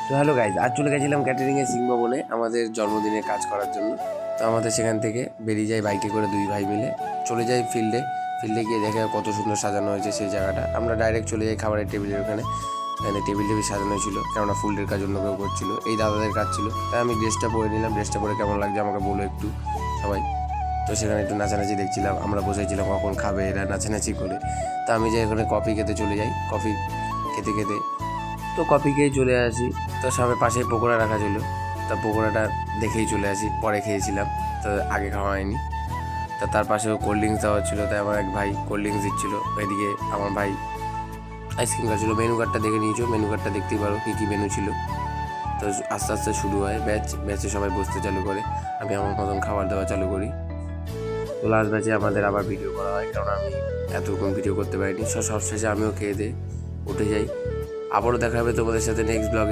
তো hello guys, আজ চলে গেছিলাম ক্যাটারিংয়ে সিং ভবনে আমাদের জন্মদিনের কাজ করার জন্য। তো আমাদের সেখান থেকে বেরিয়ে যাই বাইকে করে দুই ভাই মিলে, চলে যাই ফিল্ডে গিয়ে দেখে কত সুন্দর সাজানো হয়েছে সেই জায়গাটা। আমরা ডাইরেক্ট চলে যাই খাবারের টেবিলের ওখানে টেবিল সাজানো ছিল, কেননা ফুলের কাজ অন্য কেউ করছিল, এই দাদাদের কাজ ছিল। তাই আমি ড্রেসটা পরে নিলাম, ড্রেসটা পরে কেমন লাগছে আমাকে বলো একটু সবাই। তো সেখানে একটু নাচানাচি দেখছিলাম, আমরা বসেছিলাম কখন খাবে এরা নাচানাচি করে। তা আমি যাই ওখানে কফি খেতে চলে যাই, কফি খেতে তো কফি খেয়ে চলে আসি। তো সামনে পাশে পকোড়া রাখা ছিল, তা পকোড়াটা দেখেই চলে আসি, পরে খেয়েছিলাম, তো আগে খাওয়া হয়নি। তা তার পাশেও কোল্ড ড্রিঙ্কস দেওয়া হচ্ছিলো, তাই আমার এক ভাই কোল্ড ড্রিঙ্কস দিচ্ছিলো, এদিকে আমার ভাই আইসক্রিম খাচ্ছিলো। মেনু কার্ডটা দেখে নিয়েছো, মেনু কার্ডটা দেখতেই পারো কী কী মেনু ছিল। তো আস্তে আস্তে শুরু হয় ব্যাচে সবাই বসতে চালু করে, আমি আমার মতন খাবার দাওয়া চালু করি। তো লাস্ট ব্যাচে আমাদের আবার ভিডিও করা হয়, কারণ আমি এতক্ষণ ভিডিও করতে পারিনি। সব শেষে আমিও খেয়ে দিয়ে উঠে যাই। আবারও দেখা হবে তোমাদের সাথে নেক্সট ব্লগে।